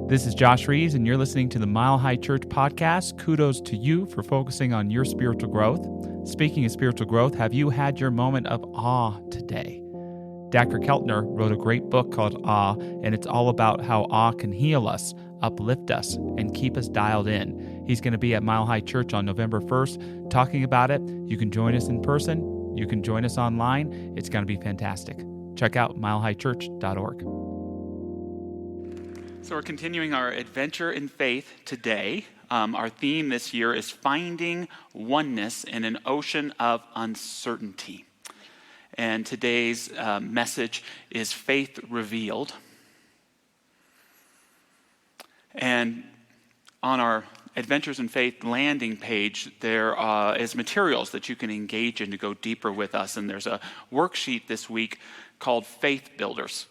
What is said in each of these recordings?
This is Josh Reeves, and you're listening to the Mile High Church podcast. Kudos to you for focusing on your spiritual growth. Speaking of spiritual growth, have you had your moment of awe today? Dr. Keltner wrote a great book called Awe, and it's all about how awe can heal us, uplift us, and keep us dialed in. He's going to be at Mile High Church on November 1st talking about it. You can join us in person. You can join us online. It's going to be fantastic. Check out milehighchurch.org. So we're continuing our adventure in faith today. Our theme this year is finding oneness in an ocean of uncertainty. And today's message is faith revealed. And on our Adventures in Faith landing page, there is materials that you can engage in to go deeper with us. And there's a worksheet this week called Faith Builders.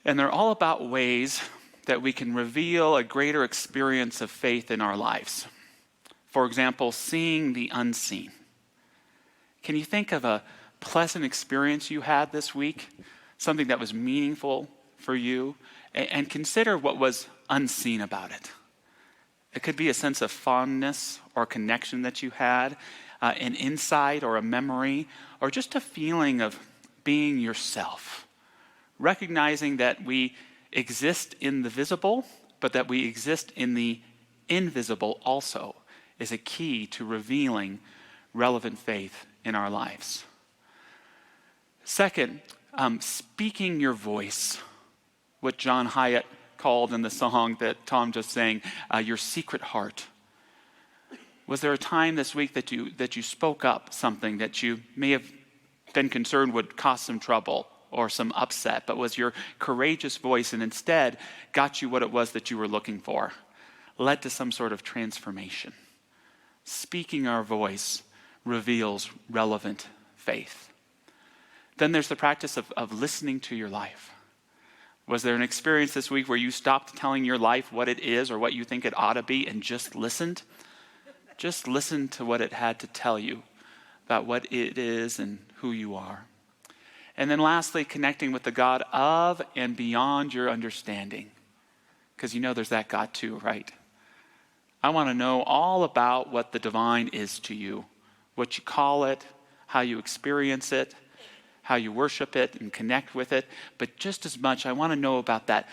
And they're all about ways that we can reveal a greater experience of faith in our lives. For example, seeing the unseen. Can you think of a pleasant experience you had this week? Something that was meaningful for you? And consider what was unseen about it. It could be a sense of fondness or connection that you had, an insight or a memory, or just a feeling of being yourself. Recognizing that we exist in the visible, but that we exist in the invisible also is a key to revealing relevant faith in our lives. Second, speaking your voice, what John Hyatt called in the song that Tom just sang, your secret heart. Was there a time this week that you spoke up something that you may have been concerned would cause some trouble or some upset, but was your courageous voice and instead got you what it was that you were looking for, led to some sort of transformation? Speaking our voice reveals relevant faith. Then there's the practice of listening to your life. Was there an experience this week where you stopped telling your life what it is or what you think it ought to be and just listened? Just listened to what it had to tell you about what it is and who you are. And then lastly, connecting with the God of and beyond your understanding. Because you know there's that God too, right? I want to know all about what the divine is to you, what you call it, how you experience it, how you worship it and connect with it. But just as much, I want to know about that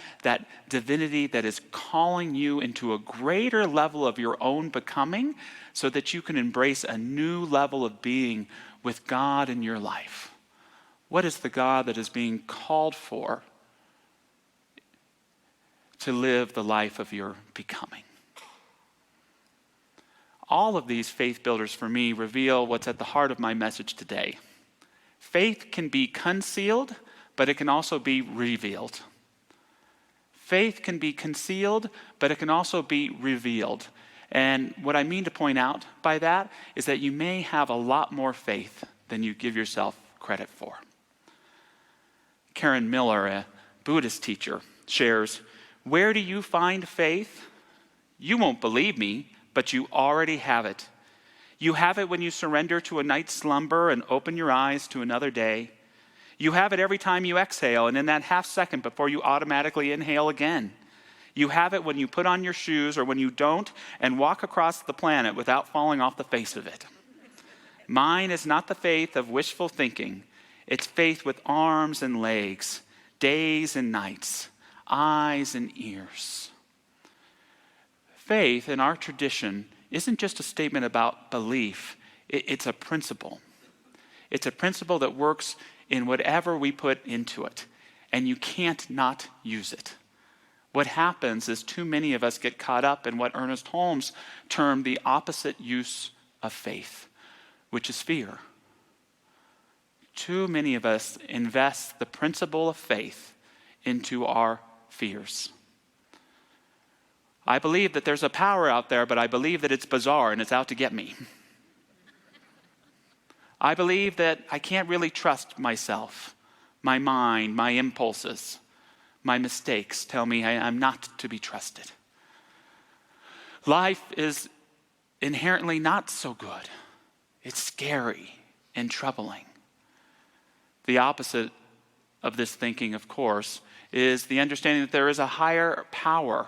divinity that is calling you into a greater level of your own becoming so that you can embrace a new level of being with God in your life. What is the God that is being called for to live the life of your becoming? All of these faith builders for me reveal what's at the heart of my message today. Faith can be concealed, but it can also be revealed. Faith can be concealed, but it can also be revealed. And what I mean to point out by that is that you may have a lot more faith than you give yourself credit for. Karen Miller, a Buddhist teacher, shares, "Where do you find faith? You won't believe me, but you already have it. You have it when you surrender to a night's slumber and open your eyes to another day. You have it every time you exhale and in that half second before you automatically inhale again. You have it when you put on your shoes or when you don't and walk across the planet without falling off the face of it. Mine is not the faith of wishful thinking. It's faith with arms and legs, days and nights, eyes and ears." Faith in our tradition isn't just a statement about belief. It's a principle. It's a principle that works in whatever we put into it, and you can't not use it. What happens is too many of us get caught up in what Ernest Holmes termed the opposite use of faith, which is fear. Too many of us invest the principle of faith into our fears. I believe that there's a power out there, but I believe that it's bizarre and it's out to get me. I believe that I can't really trust myself, my mind, my impulses, my mistakes tell me I'm not to be trusted. Life is inherently not so good. It's scary and troubling. The opposite of this thinking, of course, is the understanding that there is a higher power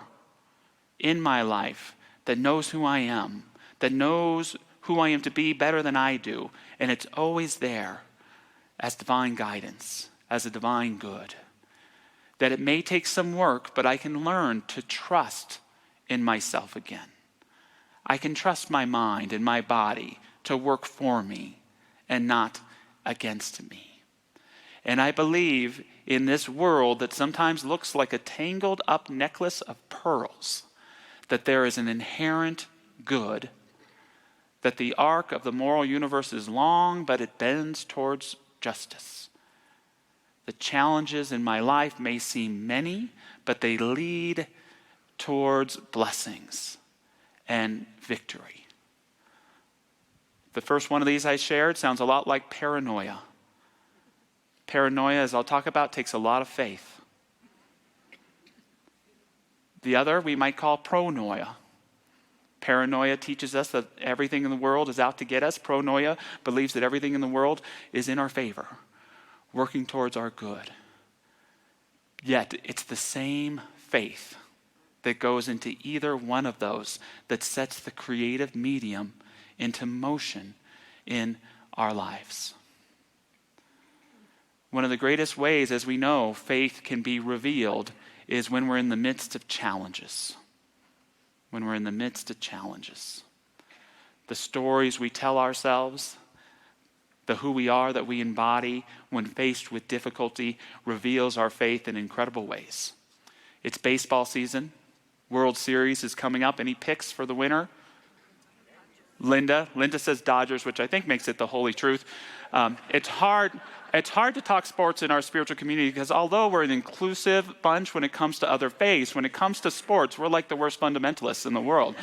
in my life that knows who I am, that knows who I am to be better than I do, and it's always there as divine guidance, as a divine good. That it may take some work, but I can learn to trust in myself again. I can trust my mind and my body to work for me and not against me. And I believe in this world that sometimes looks like a tangled up necklace of pearls, that there is an inherent good, that the arc of the moral universe is long, but it bends towards justice. The challenges in my life may seem many, but they lead towards blessings and victory. The first one of these I shared sounds a lot like paranoia. Paranoia, as I'll talk about, takes a lot of faith. The other we might call pronoia. Paranoia teaches us that everything in the world is out to get us. Pronoia believes that everything in the world is in our favor, working towards our good. Yet it's the same faith that goes into either one of those that sets the creative medium into motion in our lives. One of the greatest ways, as we know, faith can be revealed is when we're in the midst of challenges. When we're in the midst of challenges. The stories we tell ourselves, the who we are that we embody when faced with difficulty reveals our faith in incredible ways. It's baseball season. World Series is coming up. Any picks for the winner? Linda says Dodgers, which I think makes it the holy truth. It's hard to talk sports in our spiritual community because although we're an inclusive bunch when it comes to other faiths, when it comes to sports, we're like the worst fundamentalists in the world.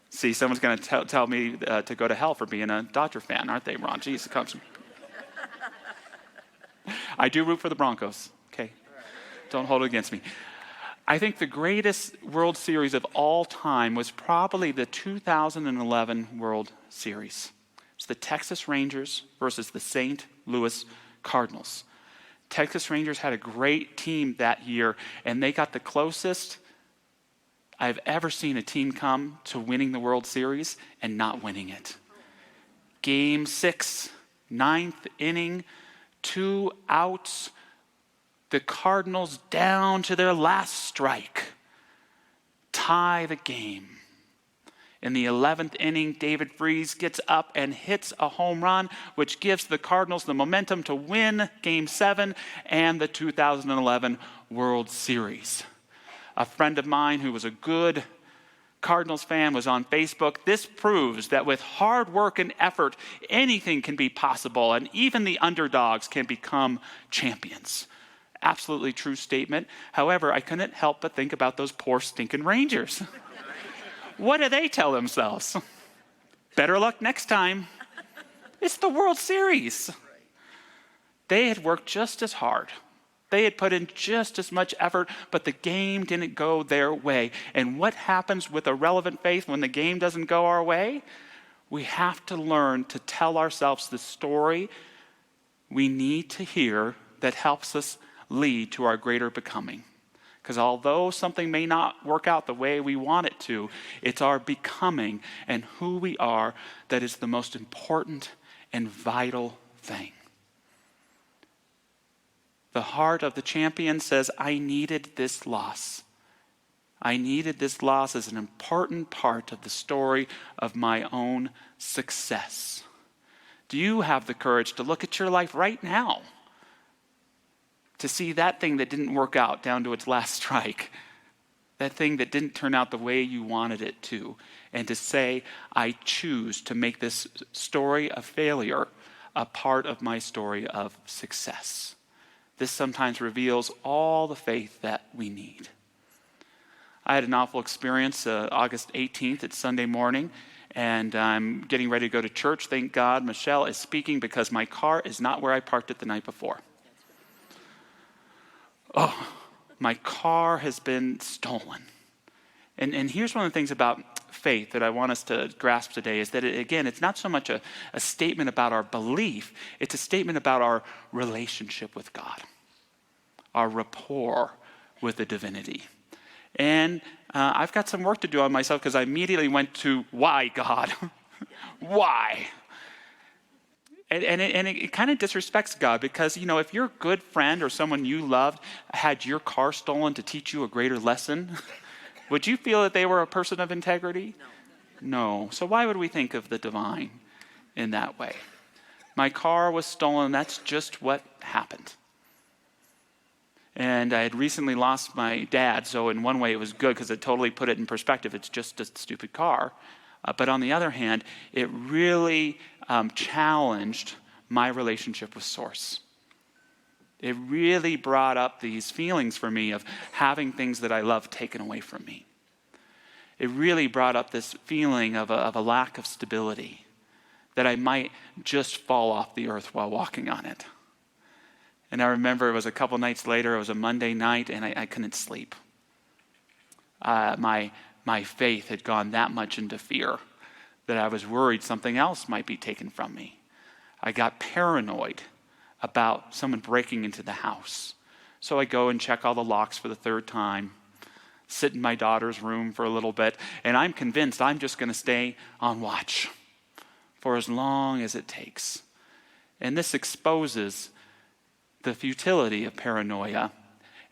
See, someone's going to tell me to go to hell for being a Dodger fan, aren't they, Ron? Jeez, it comes. I do root for the Broncos. Okay, don't hold it against me. I think the greatest World Series of all time was probably the 2011 World Series. It's the Texas Rangers versus the St. Louis Cardinals. Texas Rangers had a great team that year, and they got the closest I've ever seen a team come to winning the World Series and not winning it. Game 6, 9th inning, 2 outs. The Cardinals down to their last strike, tie the game. In the 11th inning, David Freese gets up and hits a home run, which gives the Cardinals the momentum to win Game 7 and the 2011 World Series. A friend of mine who was a good Cardinals fan was on Facebook. This proves that with hard work and effort, anything can be possible, and even the underdogs can become champions. Absolutely true statement. However, I couldn't help but think about those poor stinking Rangers. What do they tell themselves? Better luck next time. It's the World Series. They had worked just as hard. They had put in just as much effort, but the game didn't go their way. And what happens with a relevant faith when the game doesn't go our way? We have to learn to tell ourselves the story we need to hear that helps us lead to our greater becoming. Because although something may not work out the way we want it to, it's our becoming and who we are that is the most important and vital thing. The heart of the champion says, I needed this loss. I needed this loss as an important part of the story of my own success. Do you have the courage to look at your life right now? To see that thing that didn't work out down to its last strike, that thing that didn't turn out the way you wanted it to, and to say, I choose to make this story of failure a part of my story of success. This sometimes reveals all the faith that we need. I had an awful experience August 18th. It's Sunday morning, and I'm getting ready to go to church. Thank God Michelle is speaking because my car is not where I parked it the night before. Oh, my car has been stolen. And here's one of the things about faith that I want us to grasp today is that, it's not so much a statement about our belief. It's a statement about our relationship with God. our rapport with the divinity. And I've got some work to do on myself because I immediately went to, why, God? Why? And it kind of disrespects God because, if your good friend or someone you loved had your car stolen to teach you a greater lesson, would you feel that they were a person of integrity? No. So why would we think of the divine in that way? My car was stolen. That's just what happened. And I had recently lost my dad, so in one way it was good because it totally put it in perspective. It's just a stupid car. But on the other hand, it really challenged my relationship with Source. It really brought up these feelings for me of having things that I love taken away from me. It really brought up this feeling of a lack of stability, that I might just fall off the earth while walking on it. And I remember it was a couple nights later, it was a Monday night, and I couldn't sleep. My faith had gone that much into fear that I was worried something else might be taken from me. I got paranoid about someone breaking into the house. So I go and check all the locks for the third time, sit in my daughter's room for a little bit, and I'm convinced I'm just going to stay on watch for as long as it takes. And this exposes the futility of paranoia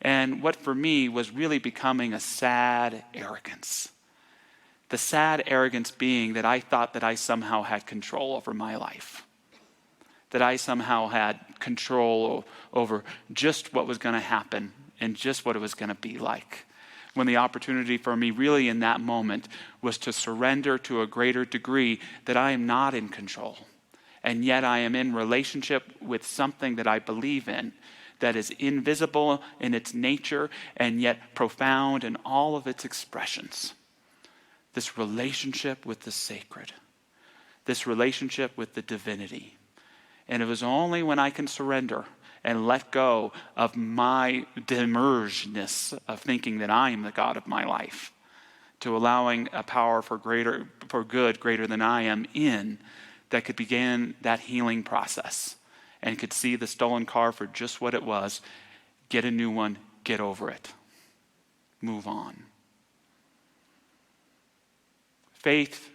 and what for me was really becoming a sad arrogance. The sad arrogance being that I thought that I somehow had control over my life, that I somehow had control over just what was going to happen and just what it was going to be like, when the opportunity for me really in that moment was to surrender to a greater degree that I am not in control. And yet I am in relationship with something that I believe in, that is invisible in its nature and yet profound in all of its expressions. This relationship with the sacred, this relationship with the divinity. And it was only when I can surrender and let go of my demergedness of thinking that I am the God of my life, to allowing a power for good greater than I am in, that could begin that healing process and could see the stolen car for just what it was, get a new one, get over it, move on. Faith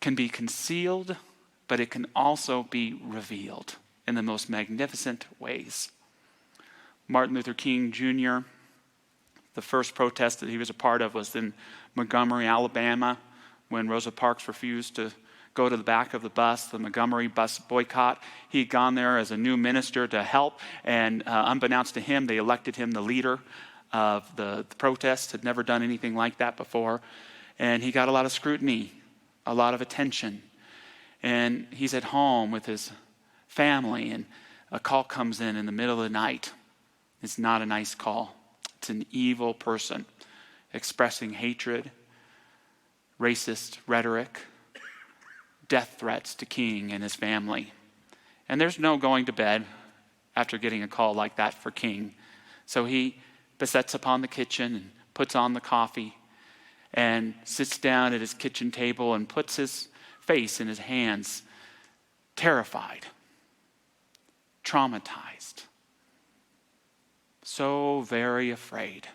can be concealed, but it can also be revealed in the most magnificent ways. Martin Luther King Jr., the first protest that he was a part of was in Montgomery, Alabama, when Rosa Parks refused to go to the back of the bus, the Montgomery bus boycott. He had gone there as a new minister to help, and unbeknownst to him, they elected him the leader of the protest, had never done anything like that before. And he got a lot of scrutiny, a lot of attention. And he's at home with his family, and a call comes in the middle of the night. It's not a nice call. It's an evil person expressing hatred, racist rhetoric, death threats to King and his family. And there's no going to bed after getting a call like that for King. So he besets upon the kitchen and puts on the coffee and sits down at his kitchen table and puts his face in his hands, terrified, traumatized, so very afraid.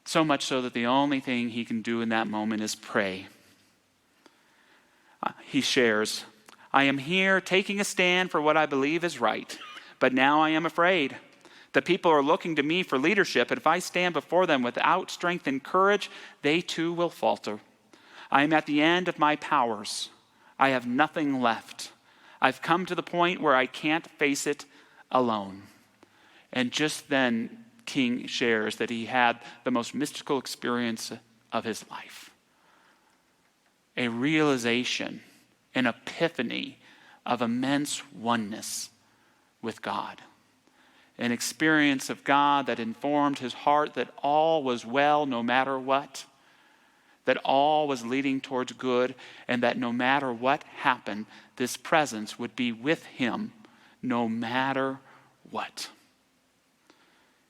So much so that the only thing he can do in that moment is pray. He shares, I am here taking a stand for what I believe is right, but now I am afraid. The people are looking to me for leadership, and if I stand before them without strength and courage, they too will falter. I am at the end of my powers. I have nothing left. I've come to the point where I can't face it alone. And just then, King shares that he had the most mystical experience of his life. A realization, an epiphany of immense oneness with God. An experience of God that informed his heart that all was well no matter what, that all was leading towards good, and that no matter what happened, this presence would be with him no matter what.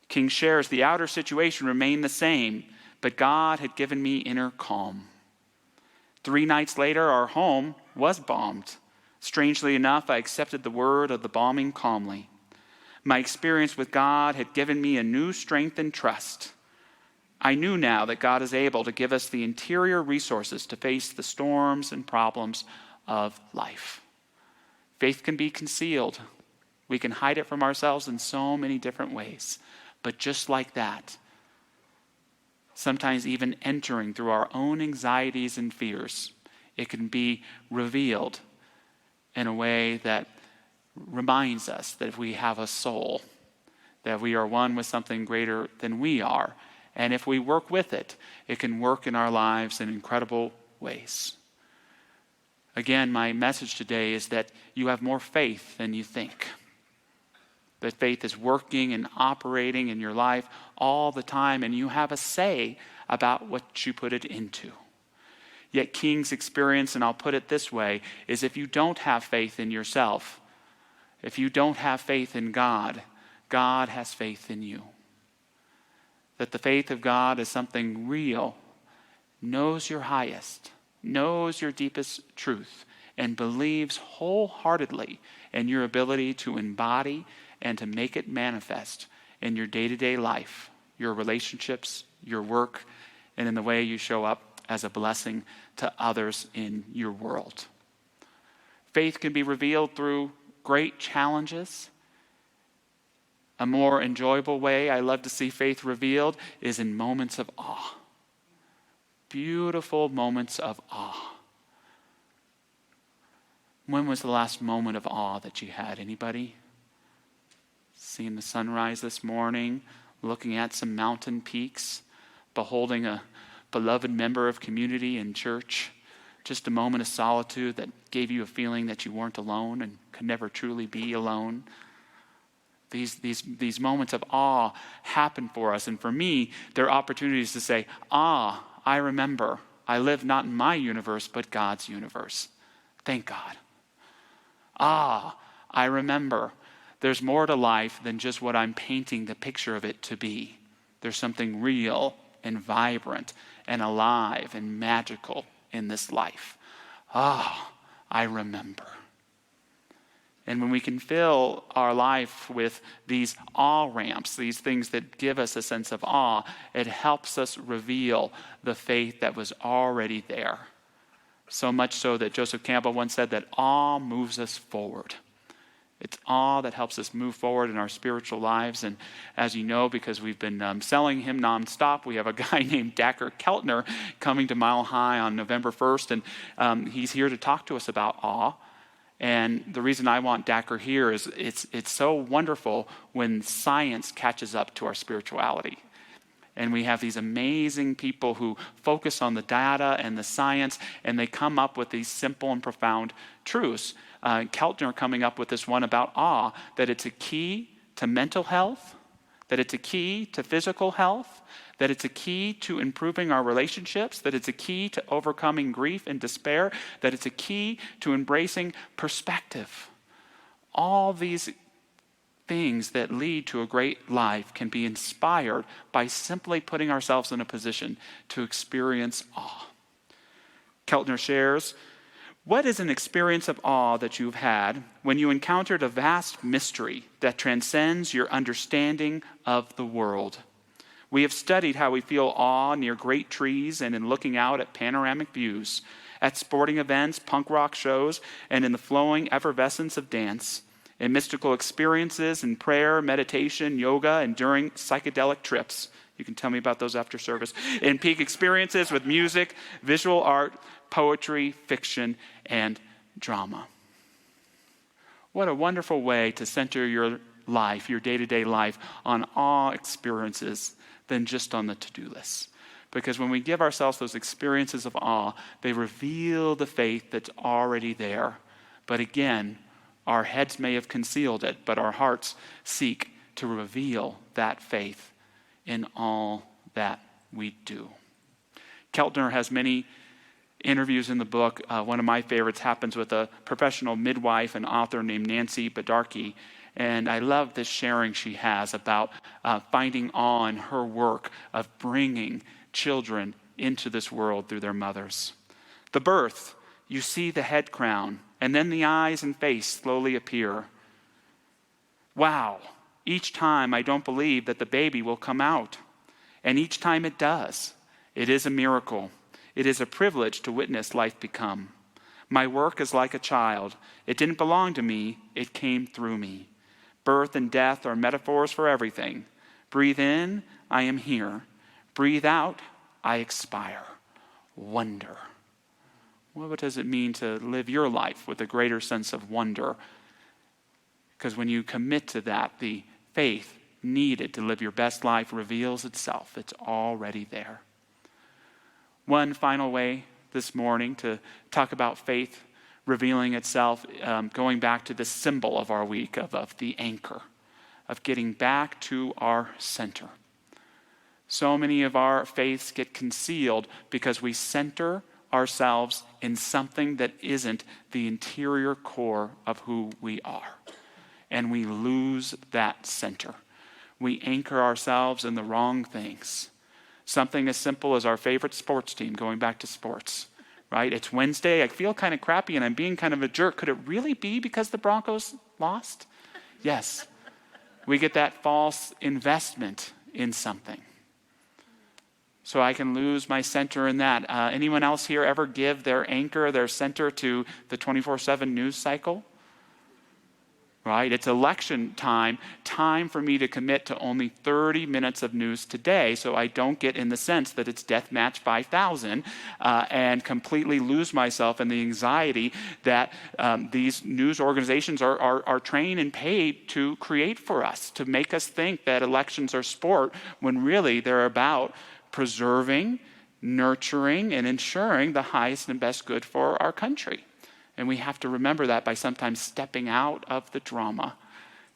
King shares, the outer situation remained the same, but God had given me inner calm. 3 nights later, our home was bombed. Strangely enough, I accepted the word of the bombing calmly. My experience with God had given me a new strength and trust. I knew now that God is able to give us the interior resources to face the storms and problems of life. Faith can be concealed. We can hide it from ourselves in so many different ways. But just like that, sometimes even entering through our own anxieties and fears, it can be revealed in a way that reminds us that we have a soul, that we are one with something greater than we are. And if we work with it, it can work in our lives in incredible ways. Again, my message today is that you have more faith than you think. That faith is working and operating in your life all the time, and you have a say about what you put it into. Yet King's experience, and I'll put it this way, is if you don't have faith in yourself, if you don't have faith in God, God has faith in you. That the faith of God is something real, knows your highest, knows your deepest truth, and believes wholeheartedly in your ability to embody and to make it manifest in your day-to-day life, your relationships, your work, and in the way you show up as a blessing to others in your world. Faith can be revealed through great challenges. A more enjoyable way I love to see faith revealed is in moments of awe. Beautiful moments of awe. When was the last moment of awe that you had? Anybody? Seeing the sunrise this morning, looking at some mountain peaks, beholding a beloved member of community and church, just a moment of solitude that gave you a feeling that you weren't alone and could never truly be alone. These moments of awe happen for us, and for me, they're opportunities to say, I remember. I live not in my universe, but God's universe. Thank God. I remember. There's more to life than just what I'm painting the picture of it to be. There's something real and vibrant and alive and magical in this life. I remember. And when we can fill our life with these awe ramps, these things that give us a sense of awe, it helps us reveal the faith that was already there. So much so that Joseph Campbell once said that awe moves us forward. It's awe that helps us move forward in our spiritual lives. And as you know, because we've been selling him nonstop, we have a guy named Dacker Keltner coming to Mile High on November 1st. And he's here to talk to us about awe. And the reason I want Dacker here is it's so wonderful when science catches up to our spirituality. And we have these amazing people who focus on the data and the science, and they come up with these simple and profound truths. Keltner coming up with this one about awe, that it's a key to mental health, that it's a key to physical health, that it's a key to improving our relationships, that it's a key to overcoming grief and despair, that it's a key to embracing perspective. All these things that lead to a great life can be inspired by simply putting ourselves in a position to experience awe. Keltner shares, what is an experience of awe that you've had when you encountered a vast mystery that transcends your understanding of the world? We have studied how we feel awe near great trees and in looking out at panoramic views, at sporting events, punk rock shows, and in the flowing effervescence of dance, in mystical experiences, in prayer, meditation, yoga, and during psychedelic trips. You can tell me about those after service. In peak experiences with music, visual art, poetry, fiction, and drama. What a wonderful way to center your life, your day-to-day life, on awe experiences than just on the to-do list. Because when we give ourselves those experiences of awe, they reveal the faith that's already there. But again, our heads may have concealed it, but our hearts seek to reveal that faith in all that we do. Keltner has many interviews in the book. One of my favorites happens with a professional midwife and author named Nancy Badarki. And I love this sharing she has about finding awe in her work of bringing children into this world through their mothers. The birth, you see the head crown, and then the eyes and face slowly appear. Wow, Each time I don't believe that the baby will come out. And each time it does, it is a miracle. It is a privilege to witness life become. My work is like a child. It didn't belong to me. It came through me. Birth and death are metaphors for everything. Breathe in, I am here. Breathe out, I expire. Wonder. Well, what does it mean to live your life with a greater sense of wonder? Because when you commit to that, the faith needed to live your best life reveals itself. It's already there. One final way this morning to talk about faith revealing itself, going back to the symbol of our week, of the anchor, of getting back to our center. So many of our faiths get concealed because we center ourselves in something that isn't the interior core of who we are. And we lose that center. We anchor ourselves in the wrong things. Something as simple as our favorite sports team, going back to sports, right? It's Wednesday, I feel kind of crappy and I'm being kind of a jerk. Could it really be because the Broncos lost? Yes. We get that false investment in something. So I can lose my center in that. Anyone else here ever give their anchor, their center to the 24/7 news cycle? Right? It's election time for me to commit to only 30 minutes of news today so I don't get in the sense that it's death match 5,000 and completely lose myself in the anxiety that these news organizations are trained and paid to create for us, to make us think that elections are sport when really they're about preserving, nurturing, and ensuring the highest and best good for our country. And we have to remember that by sometimes stepping out of the drama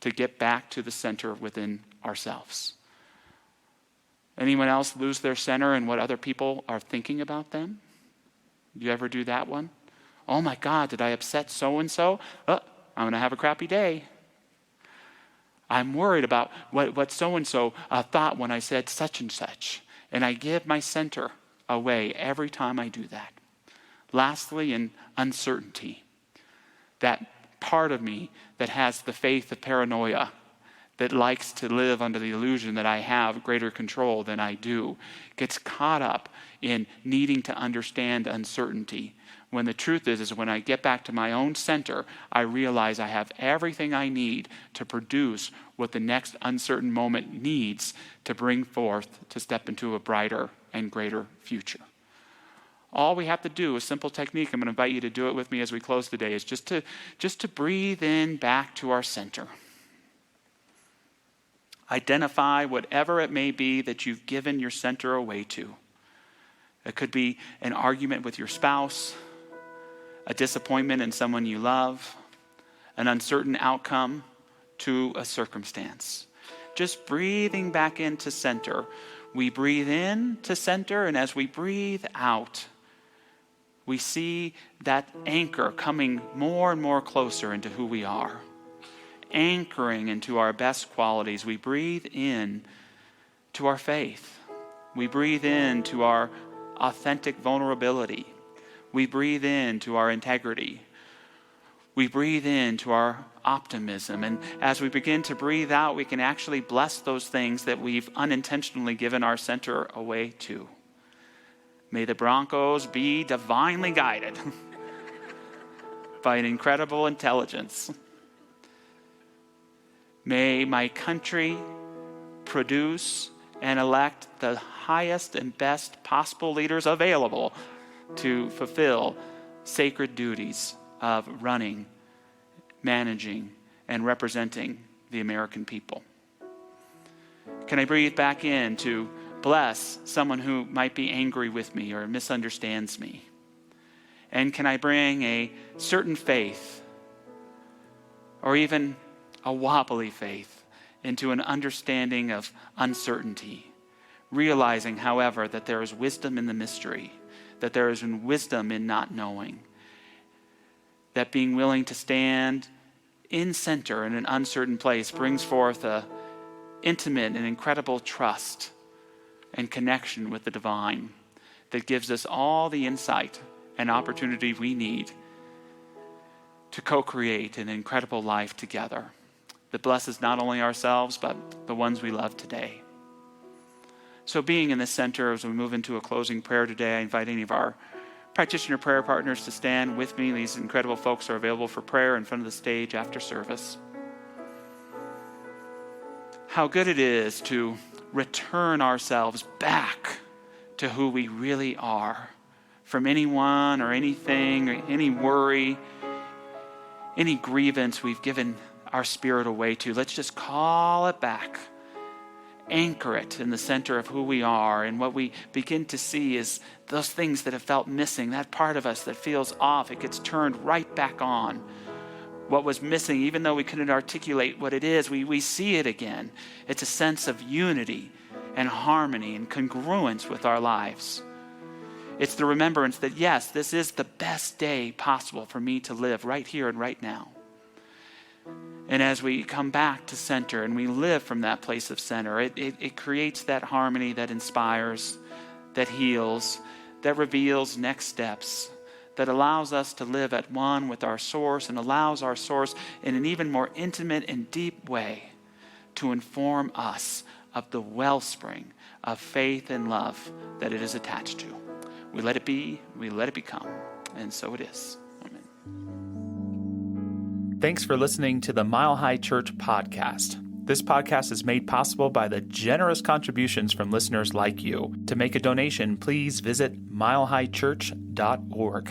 to get back to the center within ourselves. Anyone else lose their center in what other people are thinking about them? Do you ever do that one? Oh my God, did I upset so-and-so? I'm going to have a crappy day. I'm worried about what so-and-so thought when I said such and such. And I give my center away every time I do that. Lastly, in uncertainty, that part of me that has the faith of paranoia, that likes to live under the illusion that I have greater control than I do, gets caught up in needing to understand uncertainty. When the truth is when I get back to my own center, I realize I have everything I need to produce what the next uncertain moment needs to bring forth to step into a brighter and greater future. All we have to do, a simple technique, I'm going to invite you to do it with me as we close today, is just to breathe in back to our center. Identify whatever it may be that you've given your center away to. It could be an argument with your spouse, a disappointment in someone you love, an uncertain outcome to a circumstance. Just breathing back into center. We breathe in to center, and as we breathe out, we see that anchor coming more and more closer into who we are. Anchoring into our best qualities. We breathe in to our faith. We breathe in to our authentic vulnerability. We breathe in to our integrity. We breathe in to our optimism. And as we begin to breathe out, we can actually bless those things that we've unintentionally given our center away to. May the Broncos be divinely guided by an incredible intelligence. May my country produce and elect the highest and best possible leaders available to fulfill sacred duties of running, managing, and representing the American people. Can I breathe back in to bless someone who might be angry with me or misunderstands me? And can I bring a certain faith or even a wobbly faith into an understanding of uncertainty, realizing, however, that there is wisdom in the mystery, that there is wisdom in not knowing, that being willing to stand in center in an uncertain place brings forth a intimate and incredible trust and connection with the divine that gives us all the insight and opportunity we need to co-create an incredible life together. that blesses not only ourselves, but the ones we love today. So being in the center as we move into a closing prayer today, I invite any of our practitioner prayer partners to stand with me. These incredible folks are available for prayer in front of the stage after service. How good it is to return ourselves back to who we really are, from anyone or anything, or any worry, any grievance we've given our spirit away to. Let's just call it back. Anchor it in the center of who we are, and what we begin to see is those things that have felt missing, that part of us that feels off, it gets turned right back on. What was missing, even though we couldn't articulate what it is, we see it again. It's a sense of unity and harmony and congruence with our lives. It's the remembrance that, yes, this is the best day possible for me to live right here and right now. And as we come back to center and we live from that place of center, it creates that harmony that inspires, that heals, that reveals next steps, that allows us to live at one with our source and allows our source in an even more intimate and deep way to inform us of the wellspring of faith and love that it is attached to. We let it be, we let it become, and so it is. Amen. Thanks for listening to the Mile High Church podcast. This podcast is made possible by the generous contributions from listeners like you. To make a donation, please visit milehighchurch.org.